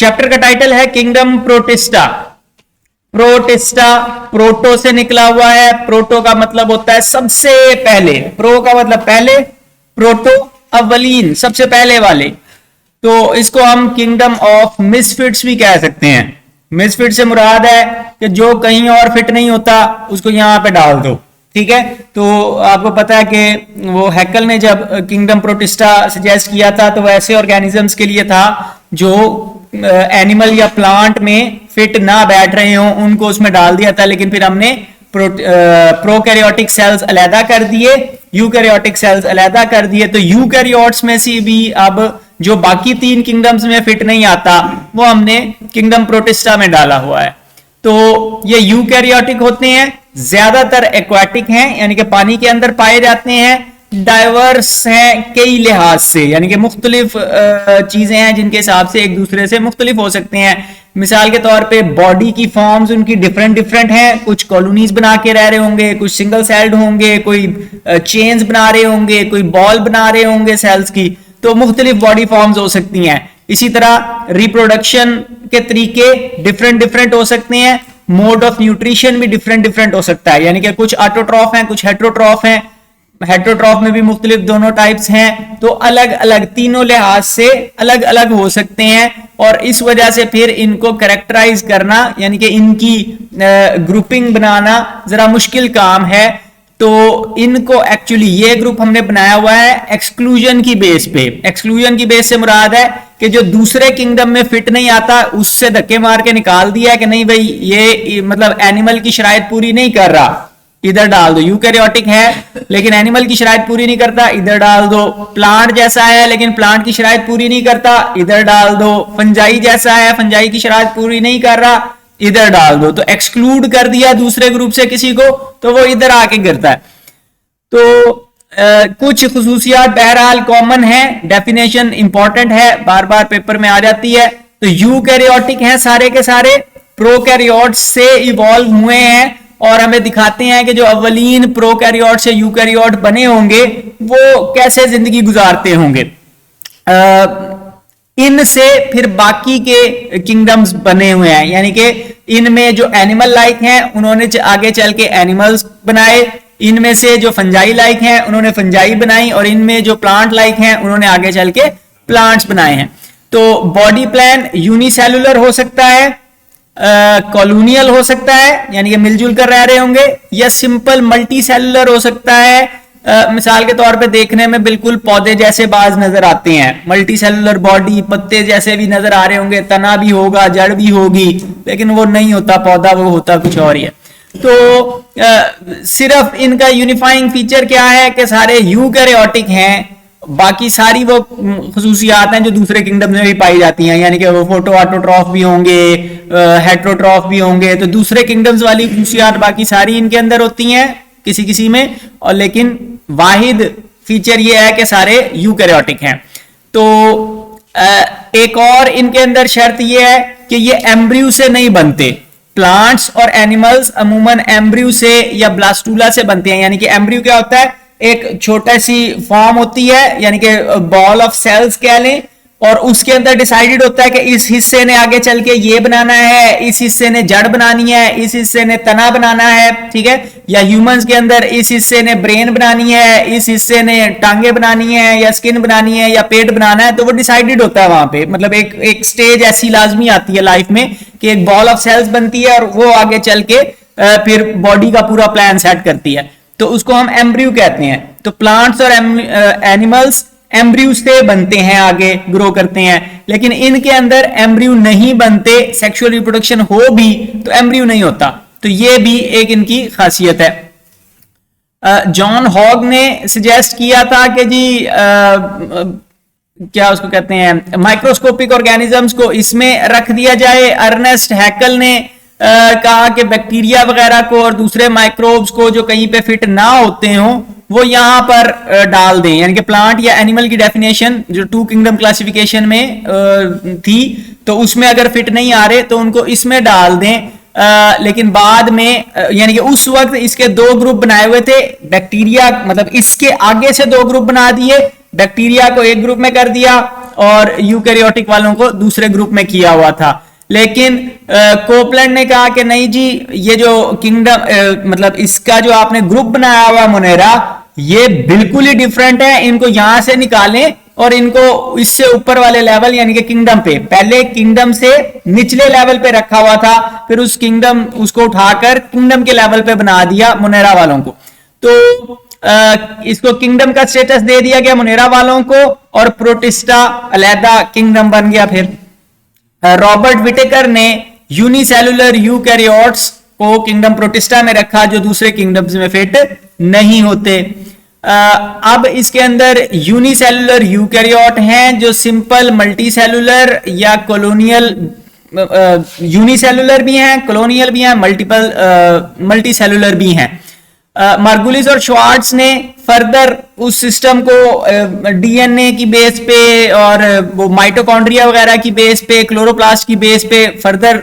Chapter का title है kingdom protista. Protista proto से निकला हुआ है। प्रोटो का मतलब होता है सबसे पहले, प्रो का मतलब पहले, प्रोटो अव्वलीन, सबसे पहले वाले। तो इसको हम किंगडम ऑफ मिसफिट्स भी कह सकते हैं। मिसफिट से मुराद है कि जो कहीं और फिट नहीं होता उसको यहां पे डाल दो, ठीक है। तो आपको पता है कि वो हैकल ने जब किंगडम प्रोटिस्टा सजेस्ट किया था तो वैसे ऑर्गेनिजम्स के लिए था जो एनिमल या प्लांट में फिट ना बैठ रहे हो उनको उसमें डाल दिया था, लेकिन फिर हमने प्रोकैरियोटिक सेल्स अलहदा कर दिए, यूकैरियोटिक सेल्स अलहदा कर दिए। तो यूकैरियोट्स में से भी अब जो बाकी 3 किंगडम्स में फिट नहीं आता वो हमने किंगडम प्रोटिस्टा में डाला हुआ है। तो ये यूकैरियोटिक होते हैं, ज्यादातर एक्वाटिक हैं यानी कि पानी के अंदर पाए जाते हैं, डाइवर्स हैं कई लिहाज से, यानी कि मुख्तलिफ चीजें हैं जिनके हिसाब से एक दूसरे से मुख्तलिफ हो सकते हैं। मिसाल के तौर पे बॉडी की फॉर्म्स उनकी डिफरेंट डिफरेंट हैं, कुछ कॉलोनीज बना के रह रहे होंगे, कुछ सिंगल सेल्ड होंगे, कोई चेन्स बना रहे होंगे, कोई बॉल बना रहे होंगे सेल्स की। तो मुख्तलिफ बॉडी फॉर्म्स हो सकती हैं। इसी तरह रिप्रोडक्शन के तरीके डिफरेंट डिफरेंट हो सकते हैं, मोड ऑफ न्यूट्रिशन भी डिफरेंट डिफरेंट हो सकता है, यानी कि कुछ ऑटोट्रॉफ हैं, कुछ हेट्रोट्रॉफ हैं। हेट्रोट्रॉफ में भी मुख्तलिफ दोनों टाइप्स हैं। तो अलग अलग तीनों लिहाज से अलग अलग हो सकते हैं और इस वजह से फिर इनको कैरेक्टराइज करना यानी कि इनकी ग्रुपिंग बनाना जरा मुश्किल काम है। तो इनको एक्चुअली ये ग्रुप हमने बनाया हुआ है एक्सक्लूजन की बेस पे। एक्सक्लूजन की बेस से मुराद है कि जो दूसरे किंगडम में फिट नहीं आता उससे धक्के मार के निकाल दिया कि नहीं भाई ये मतलब एनिमल की शराइत पूरी नहीं कर रहा, इधर डाल दो। यूकैरियोटिक है लेकिन एनिमल की शराइत पूरी नहीं करता, इधर डाल दो। प्लांट जैसा है लेकिन प्लांट की शराइत पूरी नहीं करता, इधर डाल दो। फंजाई जैसा है, फंजाई की शराइत पूरी नहीं कर रहा, इधर डाल दो। तो एक्सक्लूड कर दिया दूसरे ग्रुप से किसी को तो वो इधर आके गिरता है। तो कुछ खुसूसियात बहरहाल कॉमन है, डेफिनेशन इंपॉर्टेंट है, बार बार पेपर में आ जाती है। तो यूकैरियोटिक हैं सारे के सारे, प्रोकैरियोट्स से इवॉल्व हुए हैं और हमें दिखाते हैं कि जो अव्वलीन प्रोकैरियोट से यूकैरियोट बने होंगे वो कैसे जिंदगी गुजारते होंगे। इनसे फिर बाकी के किंगडम्स बने हुए हैं, यानी कि इनमें जो एनिमल लाइक हैं उन्होंने आगे चल के एनिमल्स बनाए, इनमें से जो फंजाई लाइक हैं उन्होंने फंजाई बनाई और इनमें जो प्लांट लाइक हैं उन्होंने आगे चल के प्लांट्स बनाए हैं। तो बॉडी प्लान यूनिसेलुलर हो सकता है, कॉलोनियल हो सकता है यानी कि मिलजुल कर रह रहे होंगे, या सिंपल मल्टी सेलुलर हो सकता है। मिसाल के तौर पे देखने में बिल्कुल पौधे जैसे बाज नजर आते हैं, मल्टी सेलुलर बॉडी, पत्ते जैसे भी नजर आ रहे होंगे, तना भी होगा, जड़ भी होगी, लेकिन वो नहीं होता पौधा, वो होता कुछ और ही है। तो सिर्फ इनका यूनिफाइंग फीचर क्या है कि सारे यूकैरियोटिक हैं, बाकी सारी वो खुसूसियात हैं जो दूसरे किंगडम में भी पाई जाती हैं, यानी कि वो फोटो ऑटोट्रॉफ भी होंगे, हेट्रोट्रॉफ भी होंगे। तो दूसरे किंगडम्स वाली खुसूसियात बाकी सारी इनके अंदर होती हैं किसी किसी में, और लेकिन वाहिद फीचर ये है कि सारे यूकैरियोटिक हैं। तो एक और इनके अंदर शर्त ये है कि ये एम्ब्रियो से नहीं बनते। प्लांट्स और एनिमल्स अमूमन एम्ब्रियो से या ब्लास्टूला से बनते हैं, यानी कि एम्ब्रियो क्या होता है, एक छोटा सी फॉर्म होती है यानी कि बॉल ऑफ सेल्स कह लें, और उसके अंदर डिसाइडेड होता है कि इस हिस्से ने आगे चल के ये बनाना है, इस हिस्से ने जड़ बनानी है, इस हिस्से ने तना बनाना है, ठीक है। या ह्यूमंस के अंदर इस हिस्से ने ब्रेन बनानी है, इस हिस्से ने टांगे बनानी है, या स्किन बनानी है, या पेट बनाना है। तो वो डिसाइडेड होता है वहां पे, मतलब एक स्टेज ऐसी लाजमी आती है लाइफ में कि एक बॉल ऑफ सेल्स बनती है और वो आगे चल के फिर बॉडी का पूरा प्लान सेट करती है। तो उसको हम एम्ब्रियो कहते हैं। तो प्लांट्स और एनिमल्स एम्ब्रियो से बनते हैं, आगे ग्रो करते हैं, लेकिन इनके अंदर एम्ब्रियो नहीं बनते। सेक्सुअल रिप्रोडक्शन हो भी तो एम्ब्रियो नहीं होता। तो ये भी एक इनकी खासियत है। जॉन हॉग ने सजेस्ट किया था कि जी क्या उसको कहते हैं, माइक्रोस्कोपिक ऑर्गेनिजम्स को इसमें रख दिया जाए। अर्नेस्ट हैकल ने कहा कि बैक्टीरिया वगैरह को और दूसरे माइक्रोब्स को जो कहीं पे फिट ना होते हो वो यहां पर डाल दें, यानी कि प्लांट या एनिमल की डेफिनेशन जो 2 किंगडम क्लासिफिकेशन में थी तो उसमें अगर फिट नहीं आ रहे तो उनको इसमें डाल दें। लेकिन बाद में यानी कि उस वक्त इसके 2 ग्रुप बनाए हुए थे, बैक्टीरिया मतलब इसके आगे से 2 ग्रुप बना दिए, बैक्टीरिया को एक ग्रुप में कर दिया और यूकैरियोटिक वालों को दूसरे ग्रुप में किया हुआ था। लेकिन कोपलैंड ने कहा कि नहीं जी, ये जो किंगडम मतलब इसका जो आपने ग्रुप बनाया हुआ मोनेरा, ये बिल्कुल ही डिफरेंट है, इनको यहां से निकालें और इनको इससे ऊपर वाले लेवल यानी कि किंगडम पे, पहले किंगडम से निचले लेवल पे रखा हुआ था, फिर उस किंगडम उसको उठाकर किंगडम के लेवल पे बना दिया मोनेरा वालों को। तो इसको किंगडम का स्टेटस दे दिया गया मोनेरा वालों को और प्रोटिस्टा अलहदा किंगडम बन गया। फिर रॉबर्ट विटेकर ने यूनिसेलुलर यूकैरियोट्स को किंगडम प्रोटिस्टा में रखा जो दूसरे किंगडम्स में फिट नहीं होते। अब इसके अंदर यूनिसेलुलर यूकैरियोट हैं जो सिंपल मल्टीसेलुलर या कॉलोनियल, यूनिसेलुलर भी हैं, कॉलोनियल भी हैं, मल्टीसेलुलर भी हैं। मार्गुलिस और श्वार्ट्ज ने फर्दर उस सिस्टम को डीएनए की बेस पे और वो माइटोकॉन्ड्रिया वगैरह की बेस पे, क्लोरोप्लास्ट की बेस पे फर्दर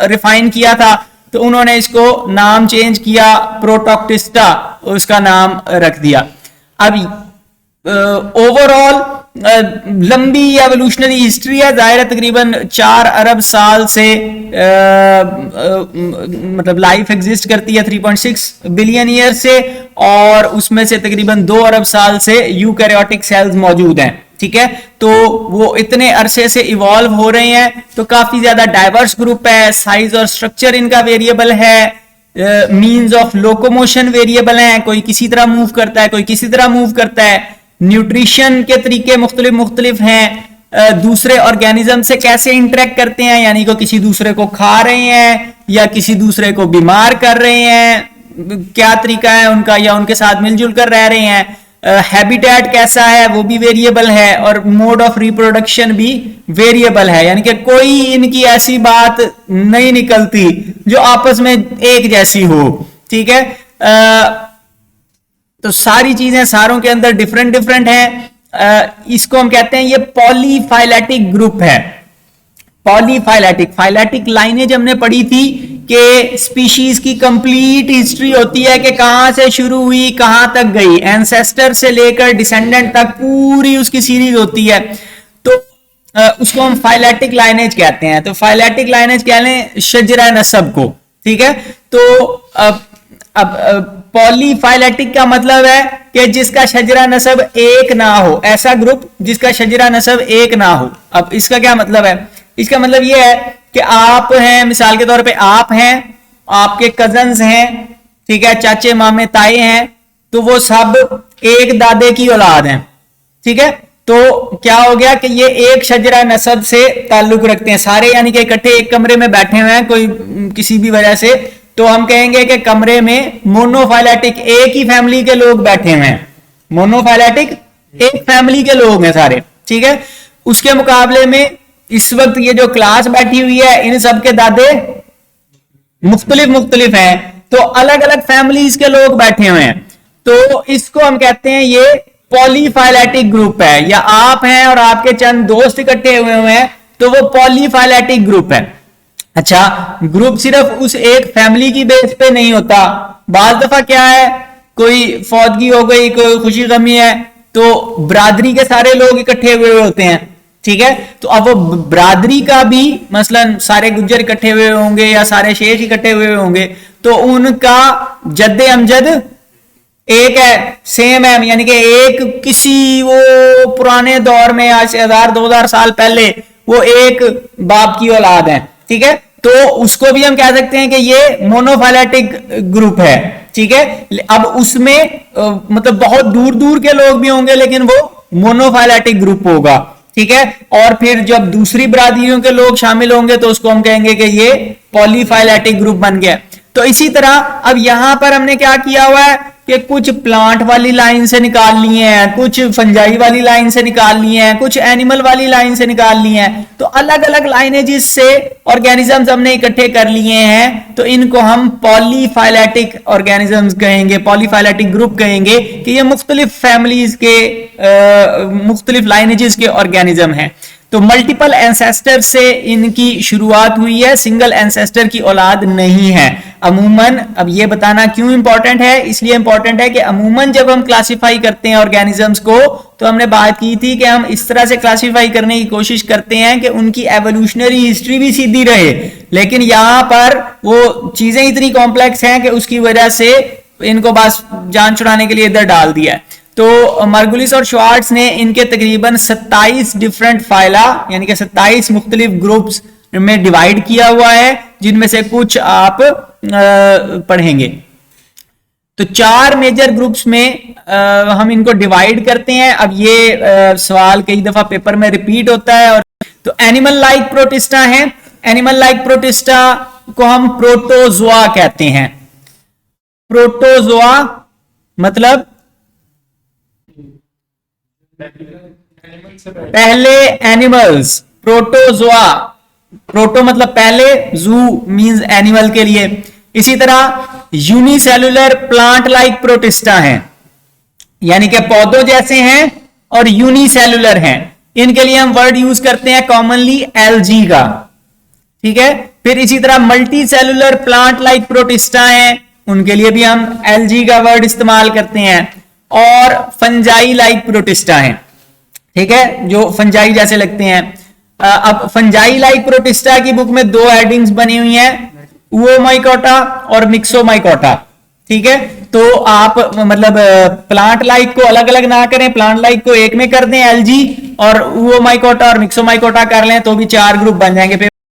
रिफाइन किया था। तो उन्होंने इसको नाम चेंज किया, प्रोटोक्टिस्टा उसका नाम रख दिया। अब ओवरऑल लंबी एवोल्यूशनरी हिस्ट्री है, जाहिर है तकरीबन 4 अरब साल से मतलब लाइफ एग्जिस्ट करती है 3.6 बिलियन ईयर से, और उसमें से तकरीबन 2 अरब साल से यूकैरियोटिक सेल्स मौजूद हैं। ठीक है, तो वो इतने अरसे से इवॉल्व हो रहे हैं, तो काफी ज्यादा डाइवर्स ग्रुप है, साइज और स्ट्रक्चर इनका वेरिएबल है, मींस ऑफ लोकोमोशन वेरिएबल हैं, कोई किसी तरह मूव करता है, कोई किसी तरह मूव करता है, न्यूट्रिशन के तरीके मुख्तलिफ हैं, दूसरे ऑर्गेनिज्म से कैसे इंटरेक्ट करते हैं, यानी को किसी दूसरे को खा रहे हैं या किसी दूसरे को बीमार कर रहे हैं, क्या तरीका है उनका, या उनके साथ मिलजुल कर रह रहे हैं, हैबिटेट कैसा है वो भी वेरिएबल है, और मोड ऑफ रिप्रोडक्शन भी वेरिएबल है, यानी कि कोई इनकी ऐसी बात नहीं निकलती जो आपस में एक जैसी हो। ठीक है, तो सारी चीजें सारों के अंदर डिफरेंट है। इसको हम कहते हैं ये पॉलीफाइलेटिक ग्रुप है। पॉलीफाइलेटिक, फाइलेटिक लाइनेज हमने पढ़ी थी कि स्पीशीज की कंप्लीट हिस्ट्री होती है कि कहां से शुरू हुई कहां तक गई, एंसेस्टर से लेकर डिसेंडेंट तक पूरी उसकी सीरीज होती है। तो उसको हम फाइलेटिक लाइनेज कहते हैं। तो फाइलेटिक लाइनेज कह लें शजरा नसब को। ठीक है, तो अब पॉलीफाइलेटिक का मतलब है कि जिसका शजरा नसब एक ना हो, ऐसा ग्रुप जिसका शजरा नसब एक ना हो। अब इसका क्या मतलब है? इसका मतलब यह है कि आप हैं, मिसाल के तौर पे आप हैं, आपके कजन्स हैं, ठीक है, चाचे मामे ताए हैं, तो वो सब एक दादे की औलाद हैं। ठीक है, तो क्या हो गया कि ये एक शजरा नसब से ताल्लुक रखते हैं सारे, यानी कि इकट्ठे एक कमरे में बैठे हुए हैं कोई किसी भी वजह से, तो हम कहेंगे कि कमरे में मोनोफाइलेटिक एक ही फैमिली के लोग बैठे हुए हैं। मोनोफाइलेटिक एक फैमिली के लोग हैं सारे। ठीक है, उसके मुकाबले में इस वक्त ये जो क्लास बैठी हुई है इन सब के दादे मुख्तलिफ हैं, तो अलग अलग फैमिलीज के लोग बैठे हुए हैं। तो इसको हम कहते हैं ये पॉलीफाइलेटिक ग्रुप है। या आप हैं और आपके चंद दोस्त इकट्ठे हुए हैं, तो वो पॉलीफाइलेटिक ग्रुप है। अच्छा, ग्रुप सिर्फ उस एक फैमिली की बेस पे नहीं होता। बाज दफा क्या है, कोई फौतगी हो गई, कोई खुशी गमी है, तो बरादरी के सारे लोग इकट्ठे हुए होते हैं। ठीक है, तो अब वो बरादरी का भी मसलन सारे गुज्जर इकट्ठे हुए होंगे या सारे शेख इकट्ठे हुए होंगे, तो उनका जद्दे अमजद एक है, सेम है, यानी कि एक किसी वो पुराने दौर में आज से 1000-2000 साल पहले वो एक बाप की औलाद है। ठीक है, तो उसको भी हम कह सकते हैं कि ये मोनोफाइलेटिक ग्रुप है। ठीक है, अब उसमें मतलब बहुत दूर दूर के लोग भी होंगे, लेकिन वो मोनोफाइलेटिक ग्रुप होगा। ठीक है, और फिर जब दूसरी बरादरियों के लोग शामिल होंगे तो उसको हम कहेंगे कि ये पॉलीफाइलेटिक ग्रुप बन गया। तो इसी तरह अब यहां पर हमने क्या किया हुआ है कि कुछ प्लांट वाली लाइन से निकाल लिए हैं, कुछ फंजाई वाली लाइन से निकाल लिए हैं, कुछ एनिमल वाली लाइन से निकाल लिए हैं। तो अलग अलग लाइनेजेस से ऑर्गेनिजम्स हमने इकट्ठे कर लिए हैं, तो इनको हम पॉलीफाइलेटिक ऑर्गेनिजम्स कहेंगे, पॉलीफाइलेटिक ग्रुप कहेंगे कि ये मुख्तलिफ फैमिलीज के मुख्तलिफ लाइनेजेस के ऑर्गेनिज्म हैं। तो मल्टीपल एंसेस्टर से इनकी शुरुआत हुई है, सिंगल एंसेस्टर की औलाद नहीं है अमूमन। अब ये बताना क्यों इंपॉर्टेंट है, इसलिए इंपॉर्टेंट है कि अमूमन जब हम क्लासिफाई करते हैं ऑर्गेनिजम्स को, तो हमने बात की थी कि हम इस तरह से क्लासिफाई करने की कोशिश करते हैं कि उनकी एवोल्यूशनरी हिस्ट्री भी सीधी रहे, लेकिन यहां पर वो चीजें इतनी कॉम्प्लेक्स हैं कि उसकी वजह से इनको बस जान छुड़ाने के लिए इधर डाल दिया है। तो मार्गुलिस और श्वार्ट्ज ने इनके तकरीबन 27 डिफरेंट फाइला यानी कि 27 मुख्तलिफ ग्रुप्स में डिवाइड किया हुआ है, जिनमें से कुछ आप पढ़ेंगे। तो 4 मेजर ग्रुप्स में हम इनको डिवाइड करते हैं। अब ये सवाल कई दफा पेपर में रिपीट होता है। और तो एनिमल लाइक प्रोटिस्टा है, एनिमल लाइक प्रोटिस्टा को हम प्रोटोजोआ कहते हैं। प्रोटोजोआ मतलब पहले एनिमल्स, प्रोटोजोआ, प्रोटो मतलब पहले, जू मींस एनिमल के लिए। इसी तरह यूनिसेलुलर प्लांट लाइक प्रोटिस्टा हैं, यानी कि पौधों जैसे हैं और यूनिसेलुलर हैं। इनके लिए हम वर्ड यूज करते हैं कॉमनली एलजी का, ठीक है। फिर इसी तरह multi cellular plant like protista हैं, उनके लिए भी हम एलजी का वर्ड इस्तेमाल करते हैं। और फंजाई लाइक प्रोटिस्टा हैं, ठीक है, जो फंजाई जैसे लगते हैं। अब फंजाई लाइक प्रोटिस्टा की बुक में 2 हेडिंग्स बनी हुई हैं, ओमाइकोटा और मिक्सोमाइकोटा, ठीक है। तो आप मतलब प्लांट लाइक को अलग अलग ना करें, प्लांट लाइक को एक में कर दें एलजी, और ओमाइकोटा और मिक्सोमाइकोटा कर लें तो भी 4 ग्रुप बन जाएंगे।